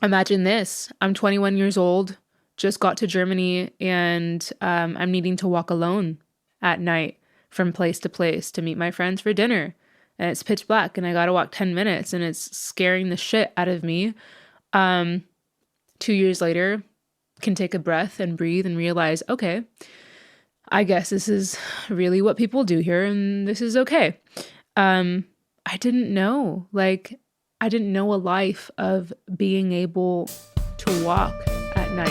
Imagine this. I'm 21 years old, just got to Germany, and I'm needing to walk alone at night from place to place to meet my friends for dinner. And it's pitch black, and I got to walk 10 minutes, and it's scaring the shit out of me. Um, 2 years later, can take a breath and breathe and realize, okay, I guess this is really what people do here, and this is okay. Um, I didn't know. I didn't know a life of being able to walk at night.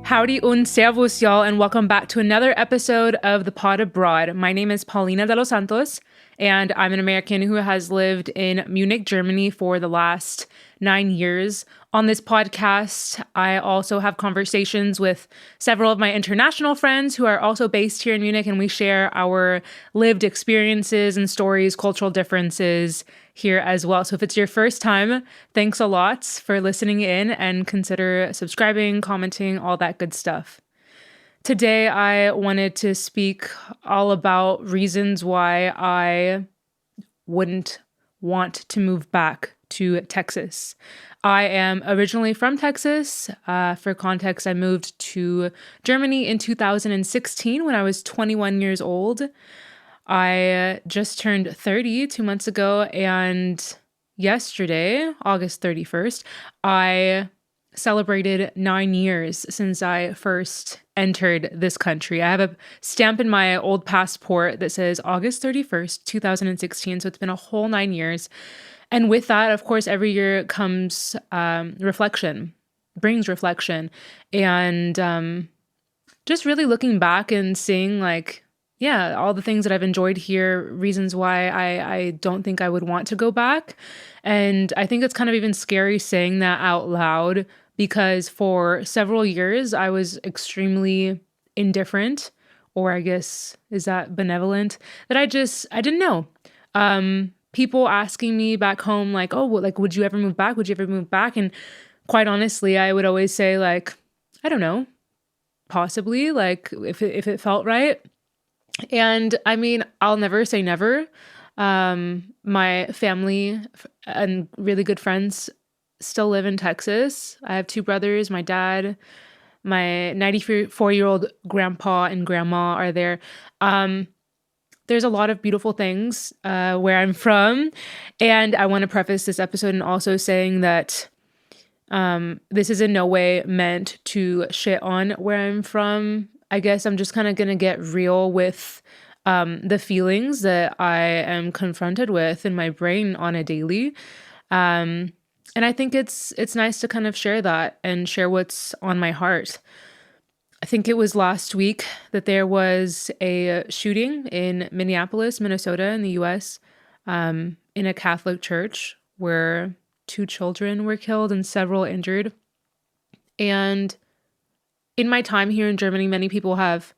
Howdy und servus, y'all, and welcome back to another episode of The Pod Abroad. My name is Paulina de los Santos, and I'm an American who has lived in Munich, Germany for the last 9 years. On this podcast, I also have conversations with several of my international friends who are also based here in Munich, and we share our lived experiences and stories, cultural differences here as well. So if it's your first time, thanks a lot for listening in, and consider subscribing, commenting, all that good stuff. Today, I wanted to speak all about reasons why I wouldn't want to move back to Texas. I am originally from Texas. For context, I moved to Germany in 2016 when I was 21 years old. I just turned 30 2 months ago, and yesterday, August 31st, I celebrated 9 years since I first entered this country. I have a stamp in my old passport that says August 31st, 2016, so it's been a whole 9 years. And with that, of course, every year comes reflection, brings reflection, and just really looking back and seeing all the things that I've enjoyed here, reasons why I don't think I would want to go back. And I think it's kind of even scary saying that out loud, because for several years I was extremely indifferent, or I guess, is that benevolent? That I didn't know. People asking me back home, like, oh, well, like, would you ever move back? Would you ever move back? And quite honestly, I would always say, like, I don't know, possibly, like, if it felt right. And I mean, I'll never say never. My family and really good friends still live in Texas. I have two brothers, my dad, my 94-year-old grandpa and grandma are there. There's a lot of beautiful things where I'm from. And I want to preface this episode and also saying that this is in no way meant to shit on where I'm from. I guess I'm just kind of going to get real with the feelings that I am confronted with in my brain on a daily. And I think it's nice to kind of share that and share what's on my heart. I think it was last week that there was a shooting in Minneapolis, Minnesota, in the US, in a Catholic church where 2 children were killed and several injured. And in my time here in Germany, many people have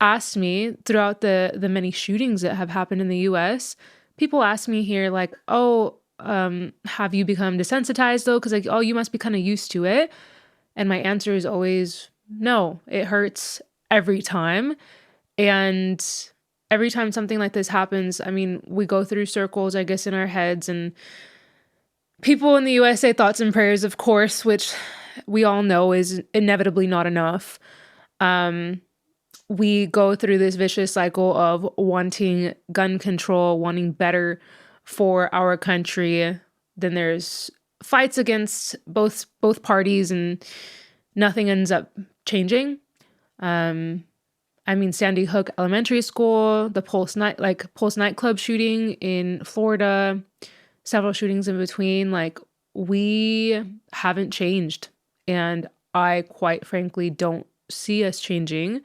asked me throughout the many shootings that have happened in the US, people ask me here, like, oh, have you become desensitized though? Because, like, oh, you must be kind of used to it. And my answer is always no. It hurts every time. And every time something like this happens, I mean, we go through circles, I guess, in our heads, and people in the US say thoughts and prayers, of course, which we all know is inevitably not enough. We go through this vicious cycle of wanting gun control, wanting better for our country. Then there's fights against both parties, and nothing ends up changing. I mean, Sandy Hook Elementary School, the Pulse nightclub shooting in Florida, several shootings in between. Like, we haven't changed, and I quite frankly don't see us changing,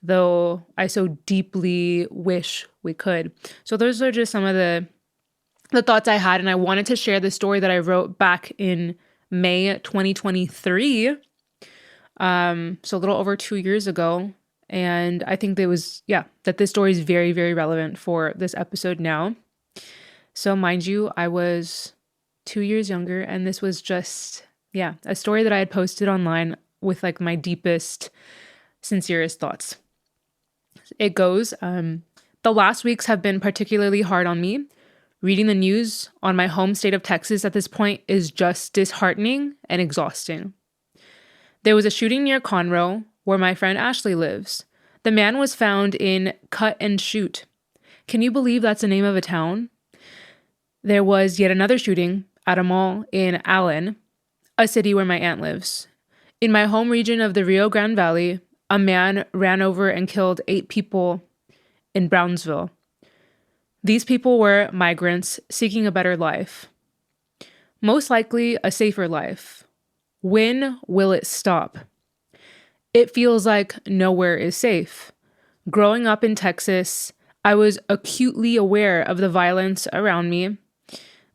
though I so deeply wish we could. So those are just some of the thoughts I had, and I wanted to share the story that I wrote back in May 2023. So a little over 2 years ago. And I think that this story is very, very relevant for this episode now. So mind you, I was 2 years younger, and this was just, a story that I had posted online with, like, my deepest, sincerest thoughts. It goes, the last weeks have been particularly hard on me. Reading the news on my home state of Texas at this point is just disheartening and exhausting. There was a shooting near Conroe, where my friend Ashley lives. The man was found in Cut and Shoot. Can you believe that's the name of a town? There was yet another shooting at a mall in Allen, a city where my aunt lives. In my home region of the Rio Grande Valley, a man ran over and killed 8 people in Brownsville. These people were migrants seeking a better life. Most likely a safer life. When will it stop? It feels like nowhere is safe. Growing up in Texas, I was acutely aware of the violence around me,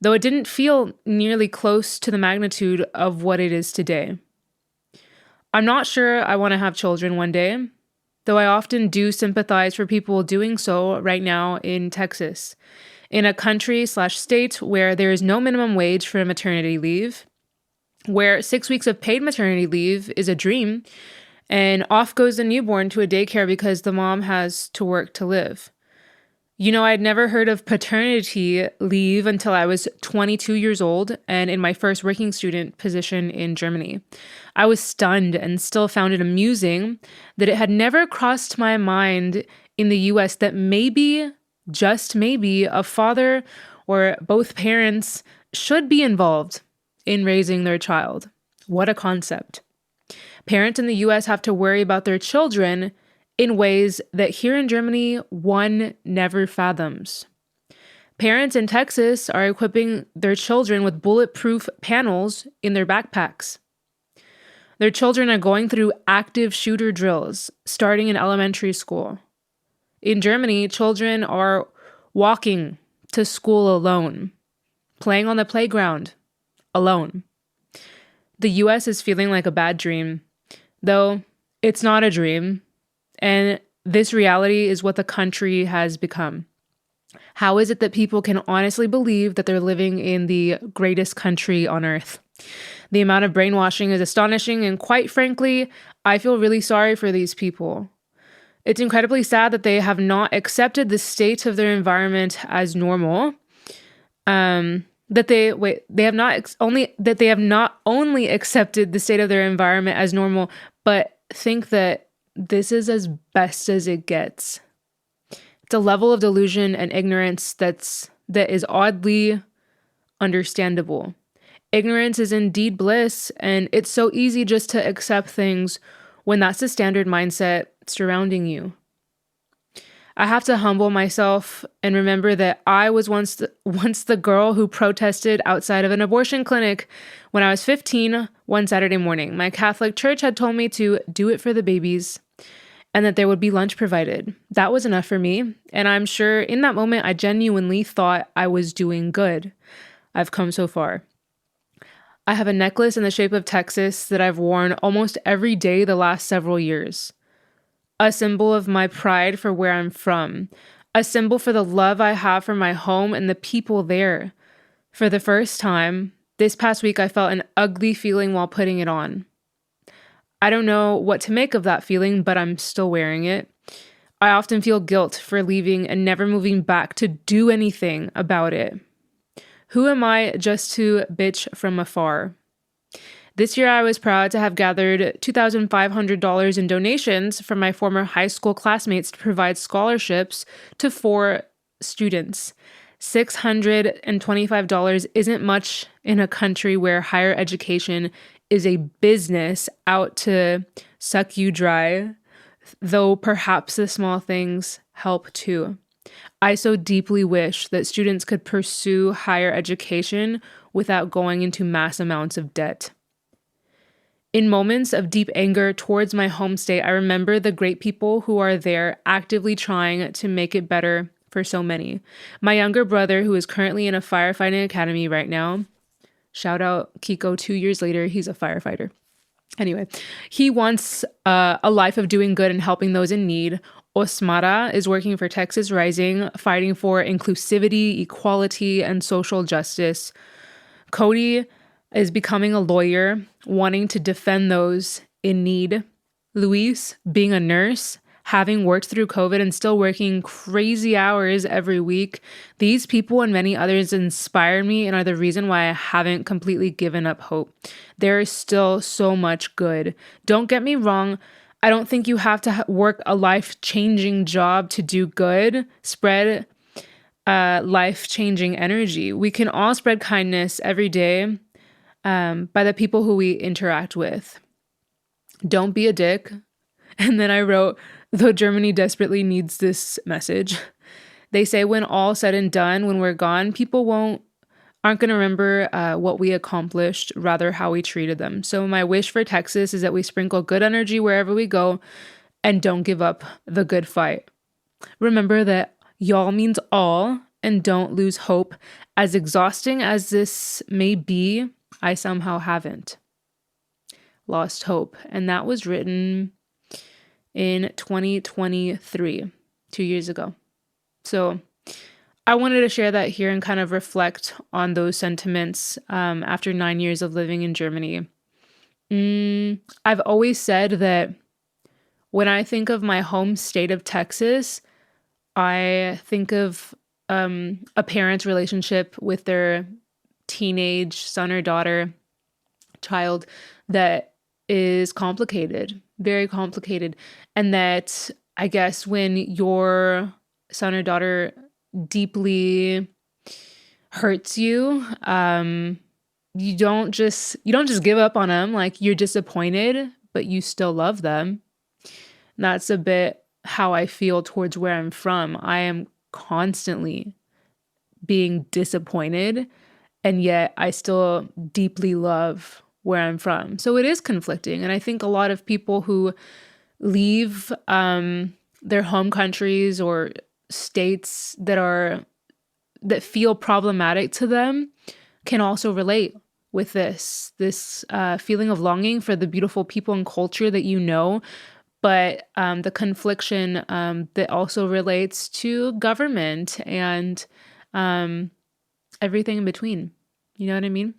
though it didn't feel nearly close to the magnitude of what it is today. I'm not sure I want to have children one day, though I often do sympathize for people doing so right now in Texas, in a country/state where there is no minimum wage for maternity leave, where 6 weeks of paid maternity leave is a dream, and off goes the newborn to a daycare because the mom has to work to live. You know, I'd never heard of paternity leave until I was 22 years old and in my first working student position in Germany. I was stunned and still found it amusing that it had never crossed my mind in the US that maybe, just maybe, a father or both parents should be involved in raising their child. What a concept. Parents in the US have to worry about their children in ways that here in Germany, one never fathoms. Parents in Texas are equipping their children with bulletproof panels in their backpacks. Their children are going through active shooter drills starting in elementary school. In Germany, children are walking to school alone, playing on the playground alone. The US is feeling like a bad dream, though it's not a dream. And this reality is what the country has become. How is it that people can honestly believe that they're living in the greatest country on earth? The amount of brainwashing is astonishing, and quite frankly, I feel really sorry for these people. It's incredibly sad that they have not accepted the state of their environment as normal. That they have not only accepted the state of their environment as normal, but think that this is as best as it gets. It's a level of delusion and ignorance that is oddly understandable. Ignorance is indeed bliss, and it's so easy just to accept things when that's the standard mindset surrounding you. I have to humble myself and remember that I was once the girl who protested outside of an abortion clinic when I was 15 one Saturday morning. My Catholic church had told me to do it for the babies and that there would be lunch provided. That was enough for me, and I'm sure in that moment I genuinely thought I was doing good. I've come so far. I have a necklace in the shape of Texas that I've worn almost every day the last several years. A symbol of my pride for where I'm from. A symbol for the love I have for my home and the people there. For the first time, this past week I felt an ugly feeling while putting it on. I don't know what to make of that feeling, but I'm still wearing it. I often feel guilt for leaving and never moving back to do anything about it. Who am I just to bitch from afar? This year, I was proud to have gathered $2,500 in donations from my former high school classmates to provide scholarships to 4 students. $625 isn't much in a country where higher education is a business out to suck you dry, though perhaps the small things help too. I so deeply wish that students could pursue higher education without going into mass amounts of debt. In moments of deep anger towards my home state, I remember the great people who are there actively trying to make it better for so many. My younger brother, who is currently in a firefighting academy right now, shout out Kiko, 2 years later, he's a firefighter. Anyway, he wants a life of doing good and helping those in need. Osmara is working for Texas Rising, fighting for inclusivity, equality, and social justice. Cody is becoming a lawyer, wanting to defend those in need. Luis, being a nurse, having worked through COVID and still working crazy hours every week, these people and many others inspire me and are the reason why I haven't completely given up hope. There is still so much good. Don't get me wrong. I don't think you have to work a life-changing job to do good. Spread life-changing energy. We can all spread kindness every day by the people who we interact with. Don't be a dick. And then I wrote, though Germany desperately needs this message. They say when all said and done, when we're gone, people aren't going to remember what we accomplished, rather how we treated them. So my wish for Texas is that we sprinkle good energy wherever we go and don't give up the good fight. Remember that y'all means all, and don't lose hope. As exhausting as this may be, I somehow haven't lost hope. And that was written in 2023, 2 years ago. So I wanted to share that here and kind of reflect on those sentiments after 9 years of living in Germany. I've always said that when I think of my home state of Texas, I think of a parent's relationship with their teenage son or daughter, child, that is complicated, very complicated. And that I guess when your son or daughter deeply hurts you, you don't just give up on them. Like, you're disappointed, but you still love them. And that's a bit how I feel towards where I'm from. I am constantly being disappointed, and yet I still deeply love where I'm from. So it is conflicting. And I think a lot of people who leave their home countries or states that feel problematic to them can also relate with this feeling of longing for the beautiful people and culture that you know, but the confliction that also relates to government and everything in between. You know what I mean?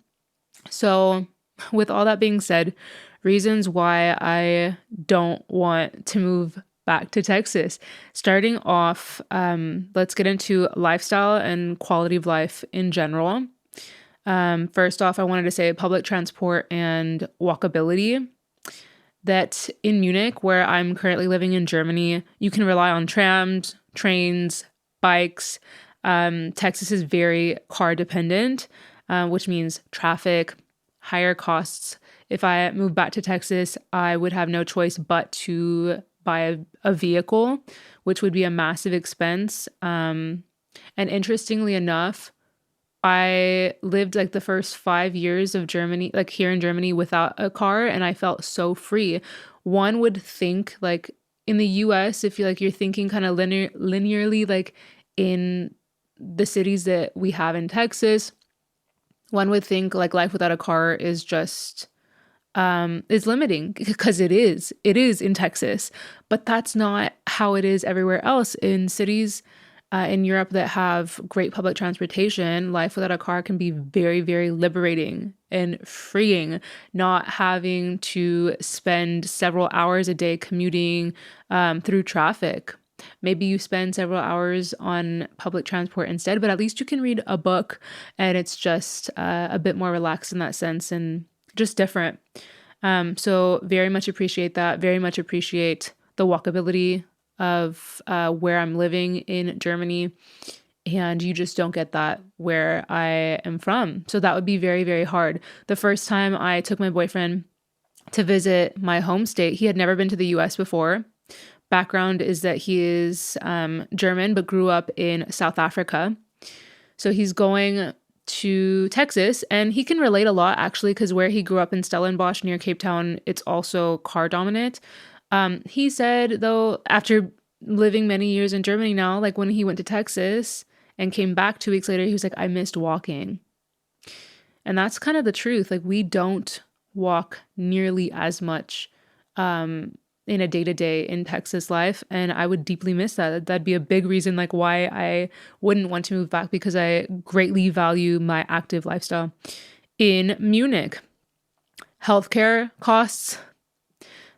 So with all that being said, reasons why I don't want to move back to Texas. Starting off, let's get into lifestyle and quality of life in general. First off, I wanted to say public transport and walkability. That in Munich, where I'm currently living in Germany, you can rely on trams, trains, bikes. Texas is very car dependent, which means traffic, higher costs. If I moved back to Texas, I would have no choice but to buy a vehicle, which would be a massive expense. And interestingly enough, I lived like the first 5 years of Germany, like here in Germany, without a car, and I felt so free. One would think like in the US, if you're thinking kind of linearly, like in the cities that we have in Texas, one would think like life without a car is just is limiting, because it is in Texas, but that's not how it is everywhere else. In cities in Europe that have great public transportation, life without a car can be very, very liberating and freeing, not having to spend several hours a day commuting through traffic. Maybe you spend several hours on public transport instead, but at least you can read a book, and it's just a bit more relaxed in that sense and just different. So very much appreciate that. Very much appreciate the walkability of where I'm living in Germany. And you just don't get that where I am from. So that would be very, very hard. The first time I took my boyfriend to visit my home state, he had never been to the US before. Background is that he is German, but grew up in South Africa. So he's going to Texas, and he can relate a lot actually, because where he grew up in Stellenbosch near Cape Town, it's also car dominant. He said though, after living many years in Germany now, like when he went to Texas and came back 2 weeks later, he was like, I missed walking. And that's kind of the truth. Like, we don't walk nearly as much in a day-to-day in Texas life. And I would deeply miss that. That'd be a big reason like why I wouldn't want to move back, because I greatly value my active lifestyle. In Munich, healthcare costs,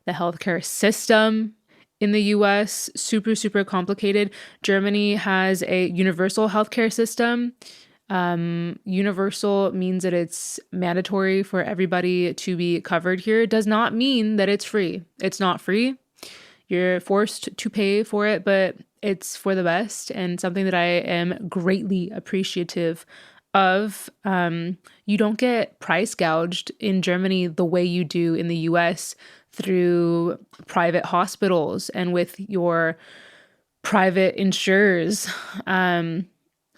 the healthcare system in the US, super, super complicated. Germany has a universal healthcare system. Universal means that it's mandatory for everybody to be covered here. It does not mean that it's free. It's not free. You're forced to pay for it, but it's for the best and something that I am greatly appreciative of. You don't get price gouged in Germany the way you do in the US through private hospitals and with your private insurers.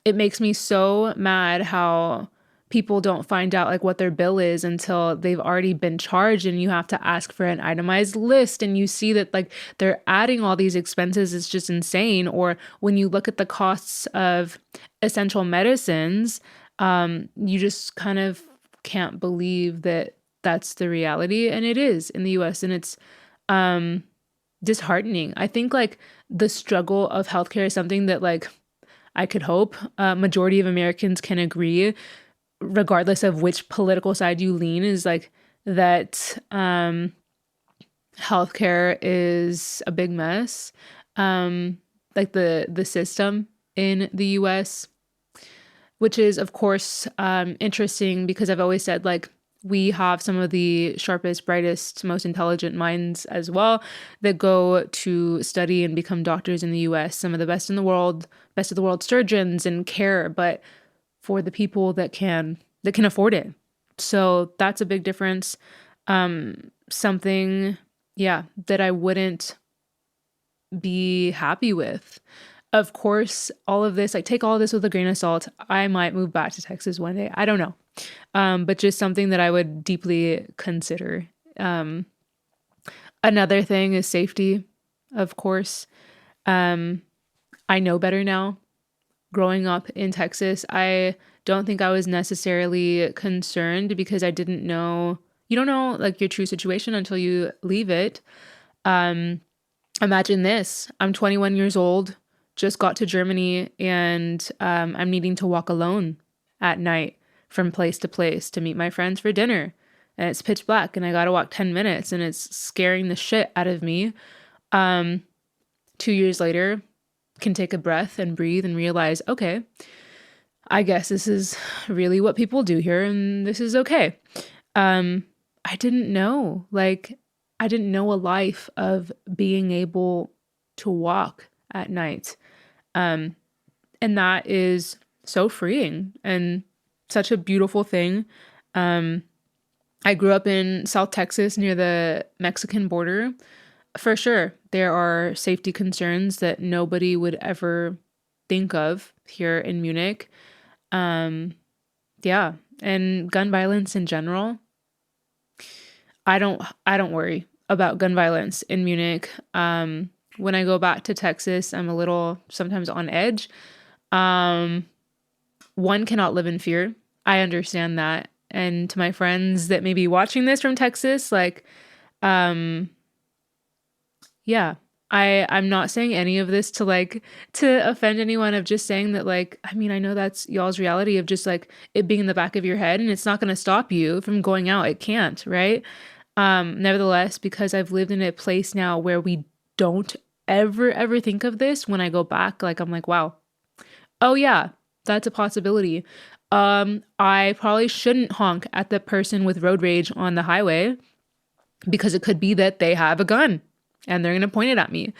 It makes me so mad how people don't find out like what their bill is until they've already been charged, and you have to ask for an itemized list, and you see that like they're adding all these expenses. It's just insane. Or when you look at the costs of essential medicines, you just kind of can't believe that that's the reality, and it is in the US, and it's disheartening. I think like the struggle of healthcare is something that like I could hope majority of Americans can agree, regardless of which political side you lean, is like that healthcare is a big mess. Like the system in the US, which is of course interesting because I've always said like we have some of the sharpest, brightest, most intelligent minds as well that go to study and become doctors in the US, some of the best in the world, best of the world surgeons and care, but for the people that can afford it. So that's a big difference. Something, yeah, that I wouldn't be happy with. Of course, all of this, like take all this with a grain of salt. I might move back to Texas one day. I don't know. But just something that I would deeply consider. Another thing is safety, of course. I know better now. Growing up in Texas, I don't think I was necessarily concerned because I didn't know, you don't know like your true situation until you leave it. Imagine this. I'm 21 years old, just got to Germany, and I'm needing to walk alone at night from place to place to meet my friends for dinner. And it's pitch black and I got to walk 10 minutes and it's scaring the shit out of me. 2 years later, can take a breath and breathe and realize, okay, I guess this is really what people do here and this is okay. I didn't know, like, I didn't know a life of being able to walk at night. And that is so freeing and such a beautiful thing. I grew up in South Texas near the Mexican border. For sure, there are safety concerns that nobody would ever think of here in Munich. Yeah, and gun violence in general. I don't worry about gun violence in Munich. When I go back to Texas, I'm a little sometimes on edge. One cannot live in fear. I understand that. And to my friends that may be watching this from Texas, like, yeah, I'm not saying any of this to offend anyone. Of just saying that, like, I mean, I know that's y'all's reality of just like it being in the back of your head, and it's not going to stop you from going out. It can't, right? Nevertheless, because I've lived in a place now where we don't ever think of this, when I go back, like, I'm like, wow, oh yeah, that's a possibility. I probably shouldn't honk at the person with road rage on the highway because it could be that they have a gun and they're going to point it at me.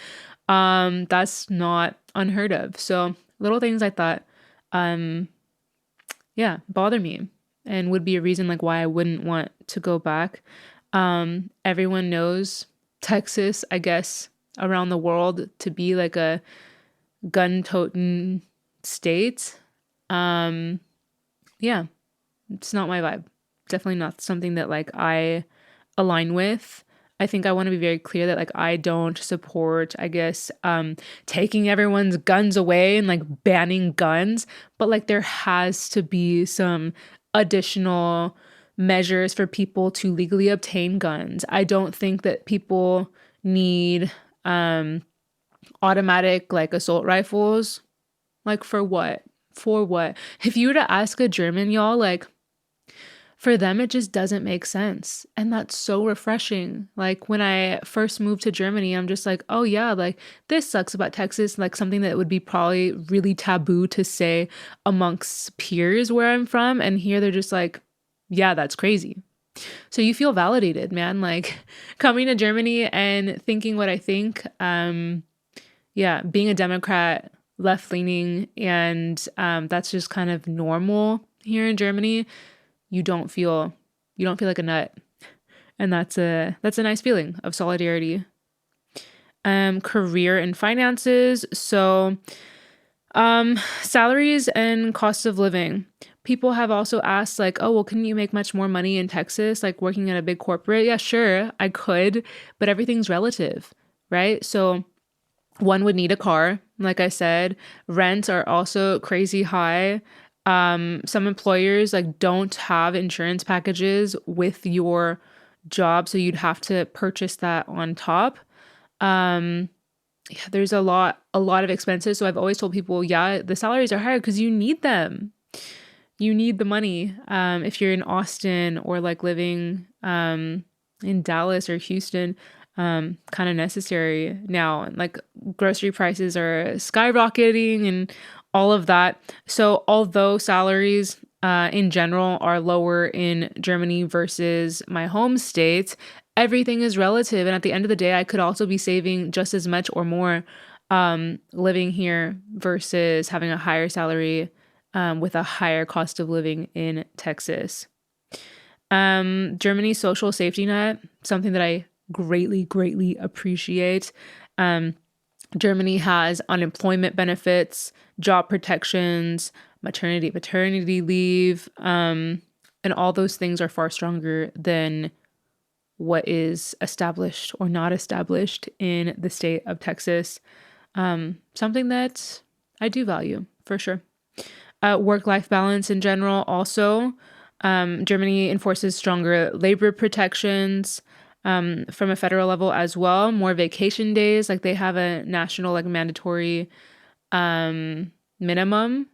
That's not unheard of. So little things like that, yeah, bother me and would be a reason like why I wouldn't want to go back. Everyone knows Texas, I guess, around the world to be like a gun-toting state. Yeah, it's not my vibe. Definitely not something that like I align with. I think I want to be very clear that like I don't support, I guess, taking everyone's guns away and like banning guns, but like there has to be some additional measures for people to legally obtain guns. I don't think that people need automatic like assault rifles. Like for what? For what? If you were to ask a German, y'all, like For them, it just doesn't make sense. And that's so refreshing. Like when I first moved to Germany, I'm just like, oh yeah, like this sucks about Texas, like something that would be probably really taboo to say amongst peers where I'm from. And here they're just like, yeah, that's crazy. So you feel validated, man. Like coming to Germany and thinking what I think. Yeah, being a Democrat, left leaning, and that's just kind of normal here in Germany. You don't feel like a nut, and that's a nice feeling of solidarity. Career and finances. So, salaries and cost of living. People have also asked, like, oh, well, couldn't you make much more money in Texas, like working at a big corporate? Yeah, sure, I could, but everything's relative, right? So one would need a car. Like I said, rents are also crazy high. Some employers like don't have insurance packages with your job, so you'd have to purchase that on top. Um, yeah, there's a lot of expenses. So I've always told people, yeah, the salaries are higher because you need them. You need the money. If you're in Austin or like living in Dallas or Houston, kind of necessary now. Like grocery prices are skyrocketing and all of that. So although salaries in general are lower in Germany versus my home state, everything is relative. And at the end of the day, I could also be saving just as much or more living here versus having a higher salary with a higher cost of living in Texas. Germany's social safety net, something that I greatly, greatly appreciate. Germany has unemployment benefits, job protections, maternity, paternity leave, and all those things are far stronger than what is established or not established in the state of Texas. Something that I do value for sure. Work-life balance in general also. Germany enforces stronger labor protections from a federal level as well. More vacation days, like they have a national like mandatory minimum,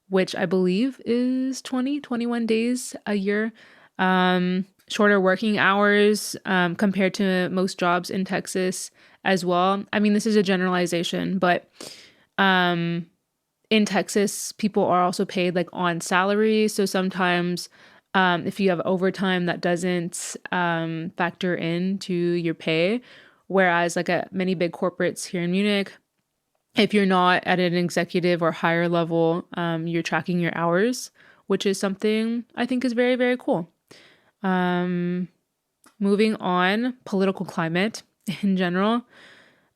which I believe is 21 days a year. Shorter working hours compared to most jobs in Texas as well. I mean, this is a generalization, but in Texas, people are also paid like on salary. So sometimes if you have overtime, that doesn't factor into your pay. Whereas like at many big corporates here in Munich, if you're not at an executive or higher level, you're tracking your hours, which is something I think is very, very cool. Moving on, political climate in general.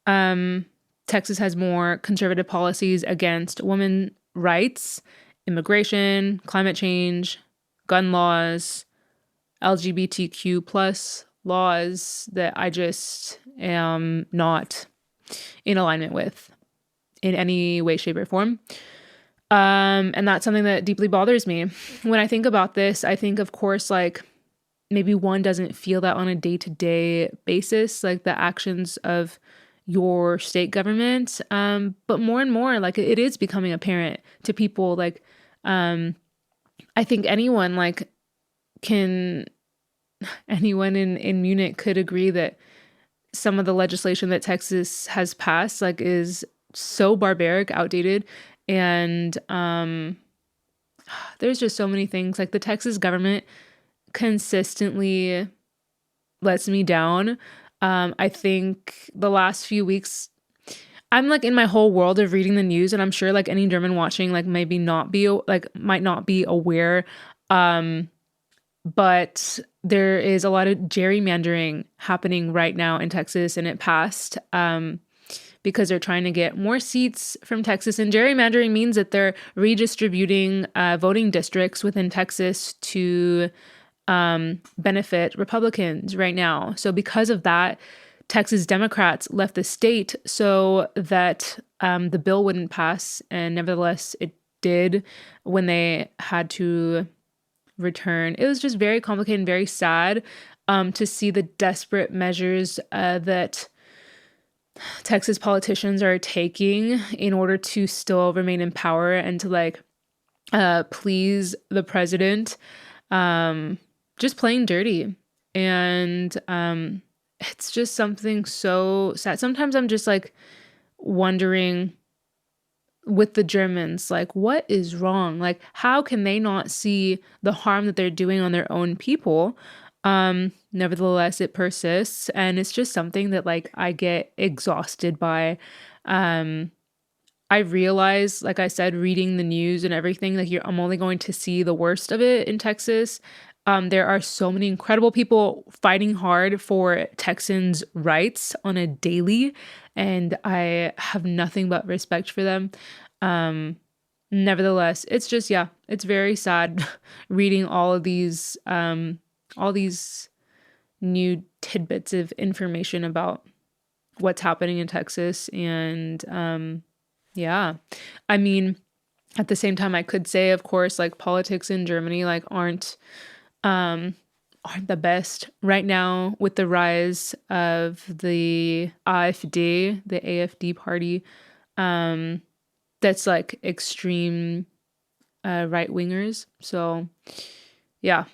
Texas has more conservative policies against women's rights, immigration, climate change, gun laws, LGBTQ plus laws that I just am not in alignment with in any way, shape, or form. And that's something that deeply bothers me. When I think about this, I think, of course, like maybe one doesn't feel that on a day-to-day basis, like the actions of your state government. But more and more, like it is becoming apparent to people. Like, I think anyone anyone in Munich could agree that some of the legislation that Texas has passed, like, is so barbaric, outdated, and there's just so many things. Like the Texas government consistently lets me down. I think the last few weeks, I'm like in my whole world of reading the news, and I'm sure like any German watching like maybe not be like might not be aware. But there is a lot of gerrymandering happening right now in Texas, and it passed because they're trying to get more seats from Texas. And gerrymandering means that they're redistributing voting districts within Texas to benefit Republicans right now. So because of that, Texas Democrats left the state so that the bill wouldn't pass. And nevertheless, it did when they had to return. It was just very complicated and very sad to see the desperate measures that Texas politicians are taking in order to still remain in power and to like please the president. just playing dirty. And it's just something so sad. Sometimes I'm just like wondering with the Germans, like, what is wrong? Like, how can they not see the harm that they're doing on their own people? Nevertheless, it persists, and it's just something that like I get exhausted by. Um, I realize, like I said, reading the news and everything, like I'm only going to see the worst of it in Texas. There are so many incredible people fighting hard for Texans' rights on a daily, and I have nothing but respect for them. Um, Nevertheless, it's just, yeah, it's very sad reading all these new tidbits of information about what's happening in Texas. And yeah, I mean, at the same time, I could say, of course, like politics in Germany, like um, aren't the best right now with the rise of the AfD, the AfD party. Um, that's like extreme right wingers. So yeah,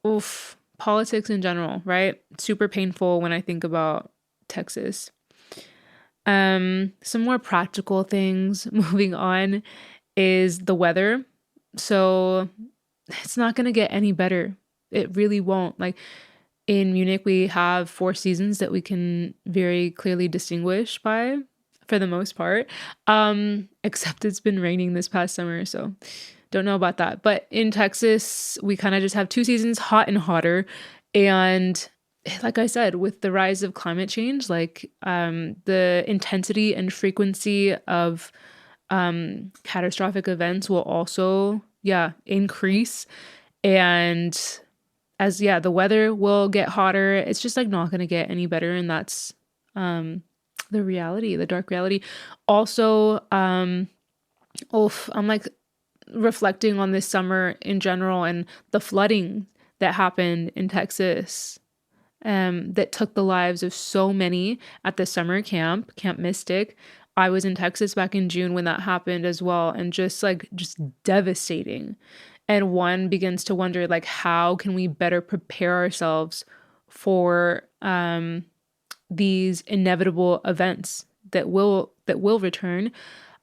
oof, politics in general, right? Super painful when I think about Texas. Some more practical things moving on is the weather. So it's not going to get any better. It really won't. Like in Munich, we have 4 seasons that we can very clearly distinguish by for the most part. Except it's been raining this past summer, so don't know about that. But in Texas, we kind of just have 2 seasons, hot and hotter. And like I said, with the rise of climate change, like the intensity and frequency of catastrophic events will also, yeah, increase. And as, yeah, the weather will get hotter, it's just like not going to get any better. And that's the reality, the dark reality. Also, I'm like reflecting on this summer in general and the flooding that happened in Texas, that took the lives of so many at the summer camp, Camp Mystic. I was in Texas back in June when that happened as well, and just devastating. And one begins to wonder, like, how can we better prepare ourselves for these inevitable events that will return.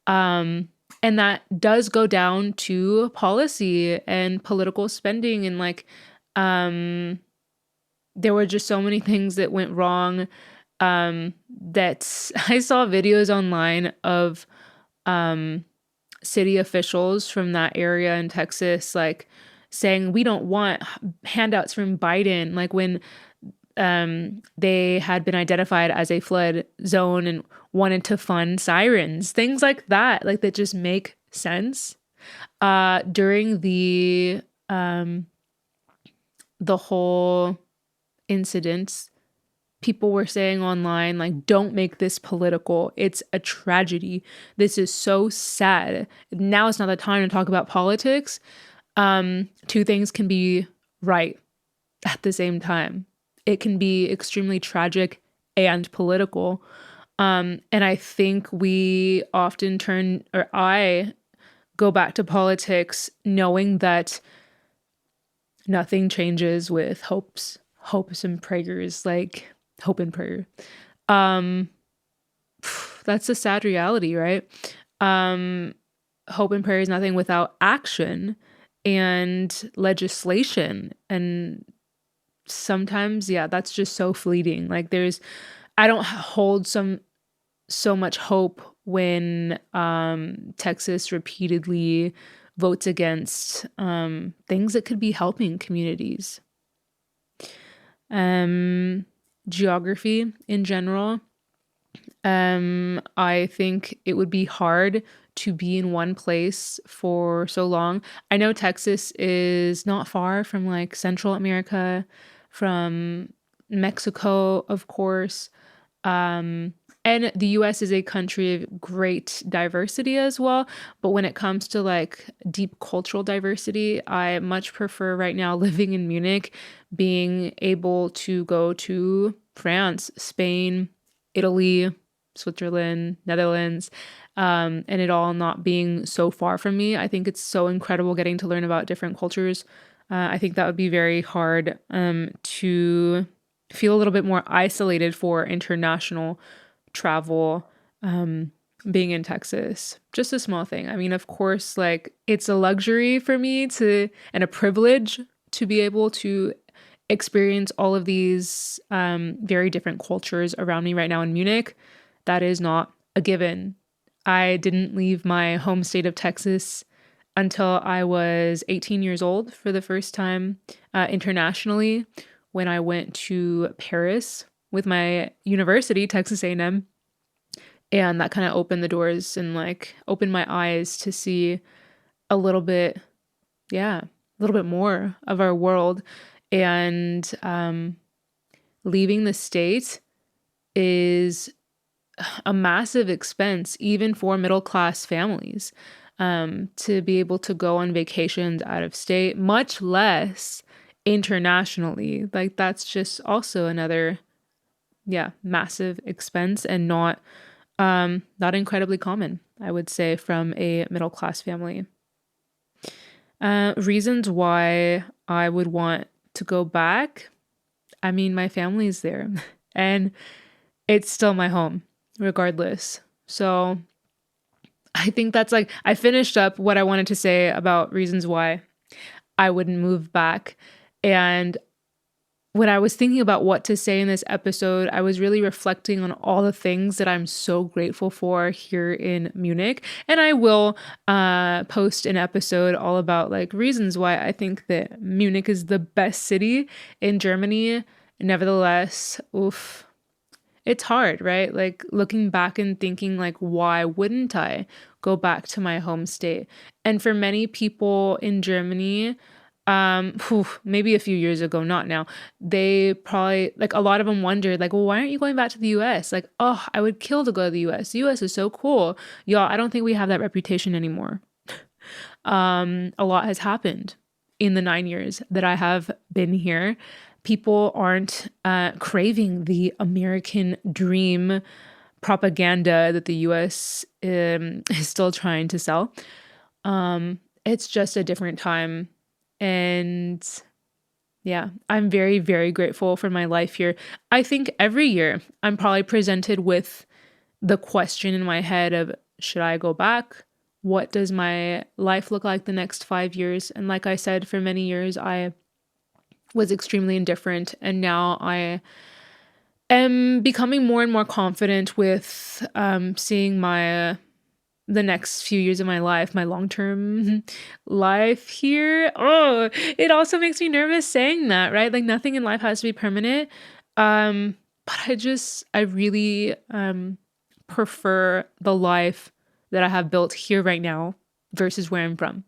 And that does go down to policy and political spending, and like there were just so many things that went wrong. That I saw videos online of city officials from that area in Texas like saying we don't want handouts from Biden, like when they had been identified as a flood zone and wanted to fund sirens, things like that, like that just make sense. During the whole incidents, people were saying online, like, don't make this political. It's a tragedy. This is so sad. Now it's not the time to talk about politics. Two things can be right at the same time. It can be extremely tragic and political. And I think we often I go back to politics knowing that nothing changes with hopes and prayers, like hope and prayer. That's a sad reality, right? Hope and prayer is nothing without action and legislation. And sometimes, yeah, that's just so fleeting. Like I don't hold so much hope when Texas repeatedly votes against things that could be helping communities. Geography in general. I think it would be hard to be in one place for so long. I know Texas is not far from like Central America, from Mexico, of course. And the US is a country of great diversity as well. But when it comes to like deep cultural diversity, I much prefer right now living in Munich, being able to go to France, Spain, Italy, Switzerland, Netherlands, and it all not being so far from me. I think it's so incredible getting to learn about different cultures I think that would be very hard to feel a little bit more isolated for international travel. Being in Texas, just a small thing. I mean, of course, like it's a luxury for me to and a privilege to be able to experience all of these very different cultures around me right now in Munich. That is not a given. I didn't leave my home state of Texas until I was 18 years old for the first time internationally when I went to Paris with my university, Texas A&M, and that kind of opened the doors and like opened my eyes to see a little bit, yeah, a little bit more of our world. And leaving the state is a massive expense, even for middle class families, to be able to go on vacations out of state, much less internationally. Like that's just also another, yeah, massive expense and not incredibly common, I would say, from a middle class family. Reasons why I would want to go back. I mean, my family's there and it's still my home regardless. So I think that's like, I finished up what I wanted to say about reasons why I wouldn't move back. And when I was thinking about what to say in this episode, I was really reflecting on all the things that I'm so grateful for here in Munich. And I will post an episode all about like reasons why I think that Munich is the best city in Germany. Nevertheless, oof, it's hard, right? Like looking back and thinking like, why wouldn't I go back to my home state? And for many people in Germany, maybe a few years ago, not now, they probably like a lot of them wondered like, well, why aren't you going back to the US? Like, oh, I would kill to go to the US. The US is so cool. Y'all, I don't think we have that reputation anymore. A lot has happened in the 9 years that I have been here. People aren't craving the American dream propaganda that the US is still trying to sell. It's just a different time. And yeah, I'm very, very grateful for my life here. I think every year I'm probably presented with the question in my head of, should I go back? What does my life look like the next 5 years? And like I said, for many years, I was extremely indifferent. And now I am becoming more and more confident with seeing the next few years of my life, my long-term life here. Oh, it also makes me nervous saying that, right? Like nothing in life has to be permanent. But I really prefer the life that I have built here right now versus where I'm from.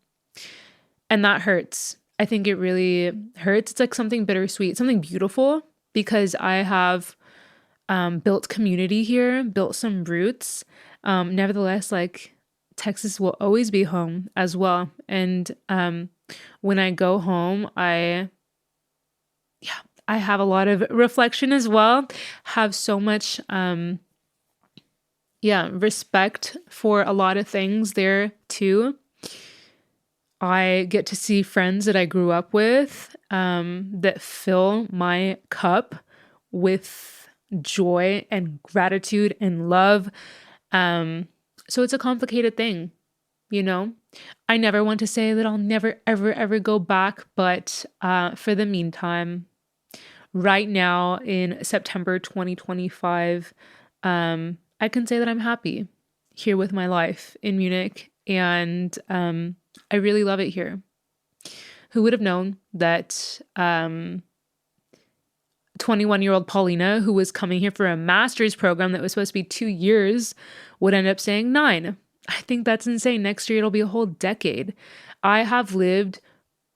And that hurts. I think it really hurts. It's like something bittersweet, something beautiful because I have built community here, built some roots. Nevertheless, like Texas will always be home as well. And when I go home, I have a lot of reflection as well. Have so much respect for a lot of things there too. I get to see friends that I grew up with that fill my cup with joy and gratitude and love. So it's a complicated thing, you know? I never want to say that I'll never, ever, ever go back. But for the meantime, right now in September 2025, I can say that I'm happy here with my life in Munich. And I really love it here. Who would have known that 21-year-old Paulina, who was coming here for a master's program that was supposed to be 2 years, would end up saying 9. I think that's insane. Next year, it'll be a whole decade. I have lived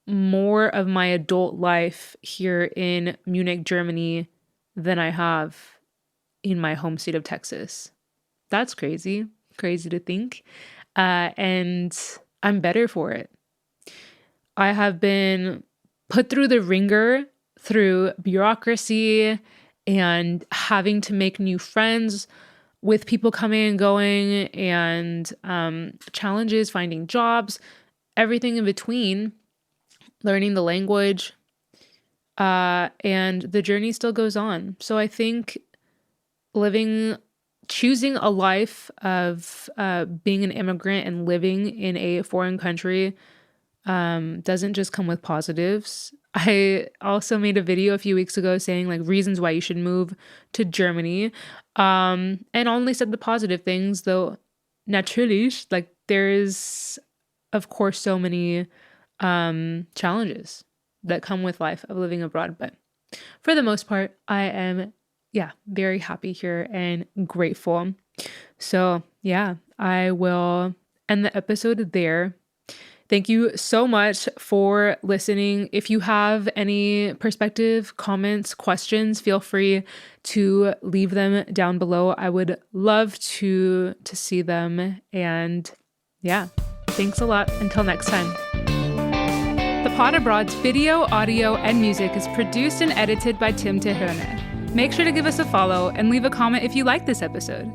more of my adult life here in Munich, Germany, than I have in my home state of Texas. That's crazy to think. And I'm better for it. I have been put through the ringer through bureaucracy and having to make new friends with people coming and going and challenges, finding jobs, everything in between. learning the language, and the journey still goes on. So I think choosing a life of being an immigrant and living in a foreign country doesn't just come with positives. I also made a video a few weeks ago saying like reasons why you should move to Germany, and only said the positive things, though natürlich, like there is of course so many challenges that come with life of living abroad. But for the most part, I am, very happy here and grateful. So yeah, I will end the episode there. Thank you so much for listening. If you have any perspective, comments, questions, feel free to leave them down below. I would love to see them. And yeah, thanks a lot. Until next time. The Pod Abroad's video, audio, and music is produced and edited by Tim Teherne. Make sure to give us a follow and leave a comment if you like this episode.